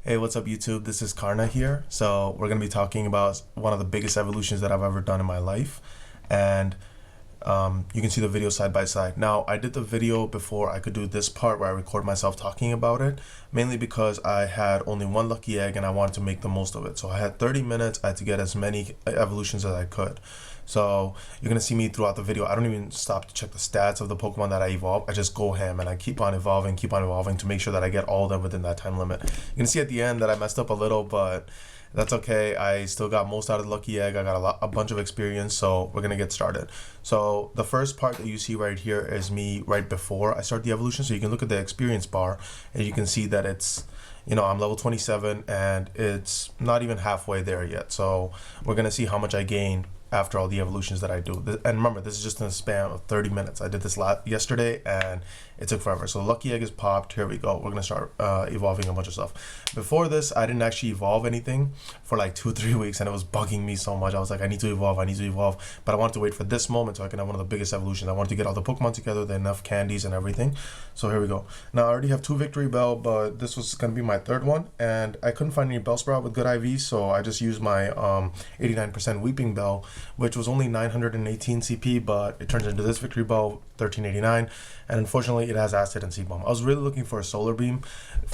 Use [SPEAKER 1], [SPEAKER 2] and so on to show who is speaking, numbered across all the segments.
[SPEAKER 1] Hey, what's up YouTube? This is Karna here. So we're going to be talking about one of the biggest evolutions that I've ever done in my life. And you can see the video side by side. Now, I did the video before I could do this part where I record myself talking about it, mainly because I had only one lucky egg and I wanted to make the most of it. So I had 30 minutes. I had to get as many evolutions as I could. So you're going to see me throughout the video. I don't even stop to check the stats of the Pokemon that I evolve. I just go ham and I keep on evolving to make sure that I get all of them within that time limit. You can see at the end that I messed up a little, but that's okay. I still got most out of the lucky egg. I got a bunch of experience, so we're gonna get started. So the first part that you see right here is me right before I start the evolution. So you can look at the experience bar and you can see that it's, I'm level 27 and it's not even halfway there yet. So we're gonna see how much I gain after all the evolutions that I do. And remember, this is just in a span of 30 minutes. I did this yesterday and it took forever. So lucky egg is popped. Here we go. We're gonna start evolving a bunch of stuff. Before this, I didn't actually evolve anything for like 2-3 weeks and it was bugging me so much. I was like, I need to evolve, but I wanted to wait for this moment so I can have one of the biggest evolutions. I wanted to get all the Pokemon together, the enough candies and everything. So here we go. Now I already have 2 Victory Bell, but this was gonna be my 3rd one and I couldn't find any Bellsprout with good IVs, so I just used my 89% Weeping Bell, which was only 918 CP, but it turns into this Victory Bell, 1389, and unfortunately it has Acid and Seed Bomb. I was really looking for a Solar Beam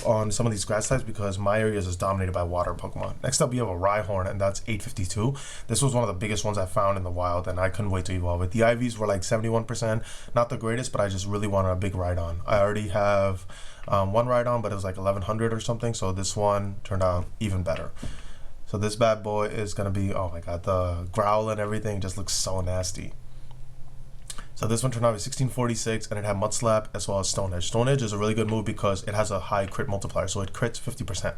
[SPEAKER 1] on some of these grass types because my area is dominated by water Pokemon. Next up we have a Rhyhorn, and that's 852. This was one of the biggest ones I found in the wild, and I couldn't wait to evolve it. The IVs were like 71%, not the greatest, but I just really wanted a big Rhydon. I already have one Rhydon, but it was like 1100 or something, so this one turned out even better. So this bad boy is going to be, oh my god, the growl and everything just looks so nasty. So this one turned out to be 1646 and it had Mud Slap as well as Stone Edge. Stone Edge is a really good move because it has a high crit multiplier, so it crits 50%.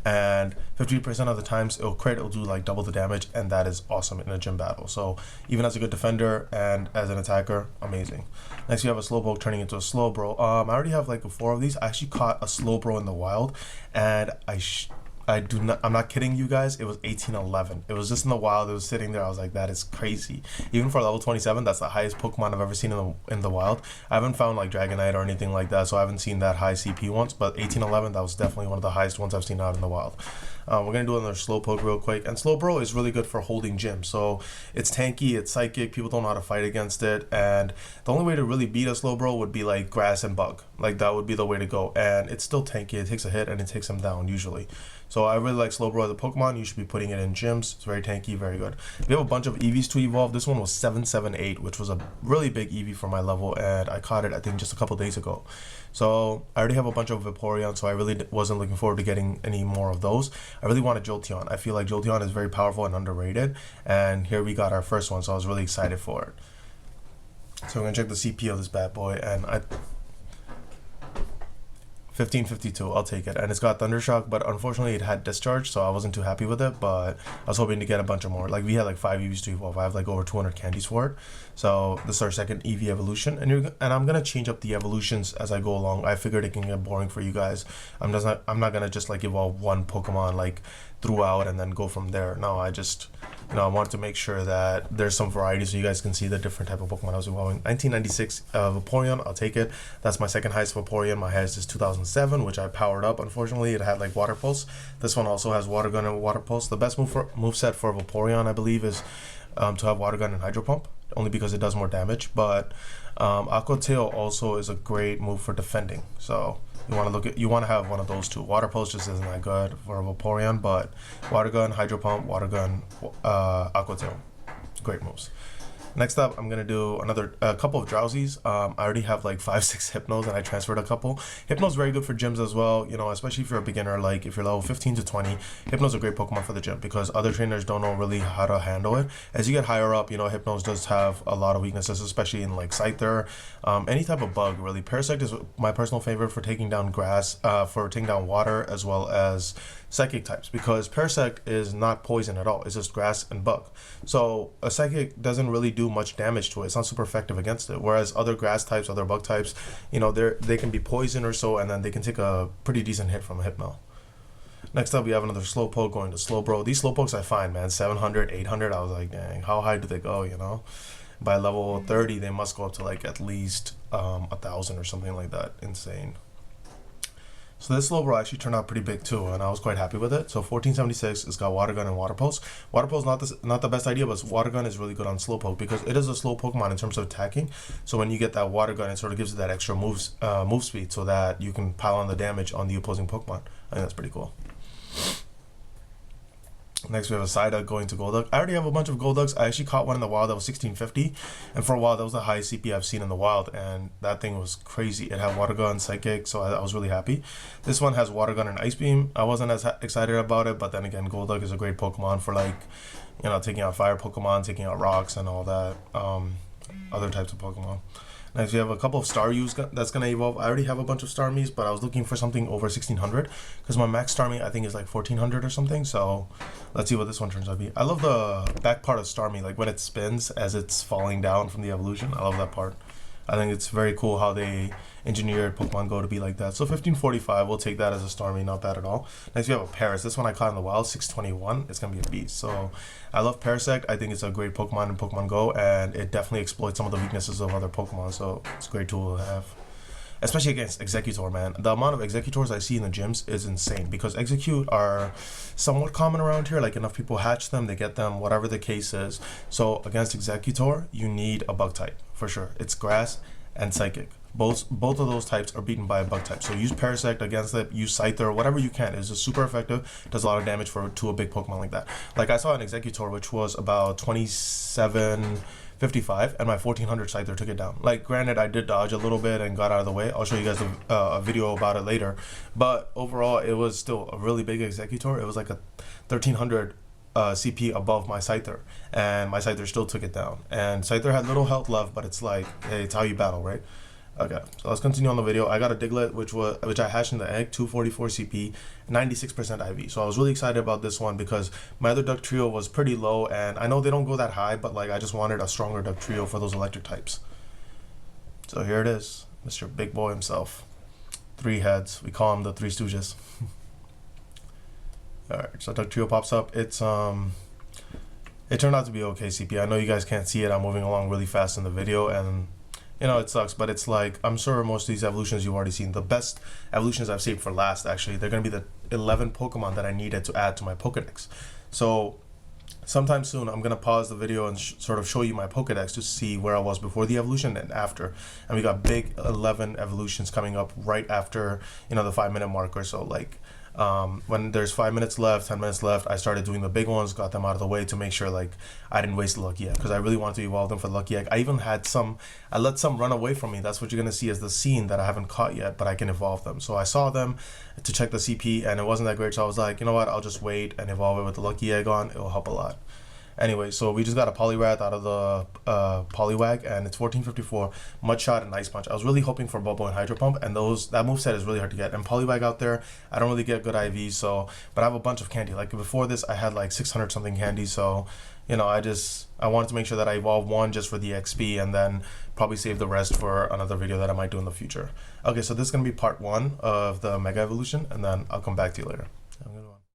[SPEAKER 1] And 50% of the times it'll crit, it'll do like double the damage, and that is awesome in a gym battle. So even as a good defender and as an attacker, amazing. Next you have a Slowpoke turning into a Slowbro. I already have like 4 of these. I actually caught a Slowbro in the wild and I'm not kidding you guys, it was 1811. It was just in the wild, it was sitting there. I was like, that is crazy. Even for level 27, that's the highest Pokemon I've ever seen in the wild. I haven't found like Dragonite or anything like that, so I haven't seen that high CP once, but 1811, that was definitely one of the highest ones I've seen out in the wild. We're going to do another Slowpoke real quick, and Slowbro is really good for holding gym. So it's tanky, it's psychic, people don't know how to fight against it, and the only way to really beat a Slowbro would be like grass and bug. Like that would be the way to go, and it's still tanky, it takes a hit and it takes him down usually. So I really like Slowbro as a Pokemon. You should be putting it in gyms. It's very tanky, very good. We have a bunch of EVs to evolve. This one was 778, which was a really big EV for my level, and I caught it, I think, just a couple days ago. So I already have a bunch of Vaporeon, so I really wasn't looking forward to getting any more of those. I really wanted Jolteon. I feel like Jolteon is very powerful and underrated, and here we got our first one, so I was really excited for it. So we're going to check the CP of this bad boy, and 1552, I'll take it. And it's got Thundershock, but unfortunately it had Discharge, so I wasn't too happy with it, but I was hoping to get a bunch of more. Like we had like 5 EVs to evolve. I have like over 200 candies for it. So this is our second EV evolution, and I'm gonna change up the evolutions as I go along. I figured it can get boring for you guys. I'm not gonna just like evolve one Pokemon like throughout and then go from there. No, I just I wanted to make sure that there's some variety so you guys can see the different type of Pokemon I was evolving. 1996 Vaporeon, I'll take it. That's my second highest Vaporeon. My highest is 2007, which I powered up. Unfortunately, it had like Water Pulse. This one also has Water Gun and Water Pulse. The best moveset for Vaporeon, I believe, is to have Water Gun and Hydro Pump, only because it does more damage. But Aqua Tail also is a great move for defending. So you want to have one of those two. Water Pulse just isn't that good for a Vaporeon, but Water Gun, Hydro Pump, Water Gun, Aqua Tail, great moves. Next up, I'm going to do a couple of Drowsies. I already have like 5-6 Hypnos, and I transferred a couple. Hypno's very good for gyms as well, especially if you're a beginner. Like if you're level 15 to 20, Hypno's a great Pokemon for the gym because other trainers don't know really how to handle it. As you get higher up, Hypnos does have a lot of weaknesses, especially in like Scyther, any type of bug really. Parasite is my personal favorite for taking down grass, for taking down water, as well as psychic types, because Parasect is not poison at all. It's just grass and bug. So a psychic doesn't really do much damage to it. It's not super effective against it. Whereas other grass types, other bug types, they can be poison or so, and then they can take a pretty decent hit from a Hypno. Next up, we have another Slowpoke going to Slowbro. These Slowpokes I find, man, 700, 800. I was like, dang, how high do they go? By level 30, they must go up to like at least 1,000 or something like that. Insane. So this Slowbro actually turned out pretty big too, and I was quite happy with it. So 1476, it's got Water Gun and Water Pulse. Water Pulse not the best idea, but Water Gun is really good on Slowpoke because it is a slow Pokemon in terms of attacking. So when you get that Water Gun, it sort of gives you that extra move speed so that you can pile on the damage on the opposing Pokemon. I think that's pretty cool. Next we have a Psyduck going to Golduck. I already have a bunch of Golducks. I actually caught one in the wild that was 1650, and for a while that was the highest CP I've seen in the wild, and that thing was crazy. It had Water Gun, Psychic, so I was really happy. This one has Water Gun and Ice Beam. I wasn't as excited about it, but then again, Golduck is a great Pokemon for, like, you know, taking out fire Pokemon, taking out rocks and all that, other types of Pokemon. Next, we have a couple of Staryus that's going to evolve. I already have a bunch of Starmies, but I was looking for something over 1600 because my max Starmie, I think, is like 1400 or something. So let's see what this one turns out to be. I love the back part of Starmie, like when it spins as it's falling down from the evolution. I love that part. I think it's very cool how they engineered Pokemon Go to be like that. So 1545, we'll take that as a Starmie, not bad at all. Next, we have a Paras. This one I caught in the wild, 621. It's going to be a beast. So I love Parasect. I think it's a great Pokemon in Pokemon Go, and it definitely exploits some of the weaknesses of other Pokemon. So it's a great tool to have. Especially against Executor, man. The amount of Executors I see in the gyms is insane because Execute are somewhat common around here. Like, enough people hatch them, they get them, whatever the case is. So against Executor, you need a bug type for sure. It's Grass and Psychic. Both of those types are beaten by a bug type. So use Parasect against it, use Scyther, whatever you can. It's just super effective, does a lot of damage to a big Pokemon like that. Like, I saw an Executor which was about 2755, and my 1400 Scyther took it down. Like, granted, I did dodge a little bit and got out of the way. I'll show you guys a video about it later. But overall, it was still a really big Executor. It was like a 1300 CP above my Scyther, and my Scyther still took it down. And Scyther had little health left, but it's like, hey, it's how you battle, right? Okay, so let's continue on the video. I got a Diglett, which I hatched in the egg, 244 CP, 96% IV. So I was really excited about this one because my other Duck Trio was pretty low, and I know they don't go that high, but like, I just wanted a stronger Duck Trio for those electric types. So here it is, Mr. Big Boy himself. 3 heads. We call him the Three Stooges. Alright, so Duck Trio pops up. It turned out to be okay CP. I know you guys can't see it. I'm moving along really fast in the video, and you know, it sucks, but it's like, I'm sure most of these evolutions you've already seen. The best evolutions I've saved for last, actually, they're going to be the 11 Pokemon that I needed to add to my Pokedex. So sometime soon, I'm going to pause the video and sort of show you my Pokedex to see where I was before the evolution and after. And we got big 11 evolutions coming up right after, you know, the 5-minute marker. So like, when there's 5 minutes left, 10 minutes left, I started doing the big ones, got them out of the way to make sure like I didn't waste the Lucky Egg, because I really wanted to evolve them for the Lucky Egg. I even had I let some run away from me. That's what you're going to see as the scene that I haven't caught yet, but I can evolve them. So I saw them to check the CP, and it wasn't that great, so I was like, you know what, I'll just wait and evolve it with the Lucky Egg on. It will help a lot. Anyway, so we just got a Poliwrath out of the Poliwag, and it's 1454, Mud Shot and Ice Punch. I was really hoping for Bubble and Hydro Pump, and that moveset is really hard to get. And Poliwag out there, I don't really get good IVs, so, but I have a bunch of candy. Like before this, I had like 600 something candy, so, you know, I wanted to make sure that I evolve one just for the XP, and then probably save the rest for another video that I might do in the future. Okay, so this is going to be part 1 of the Mega Evolution, and then I'll come back to you later.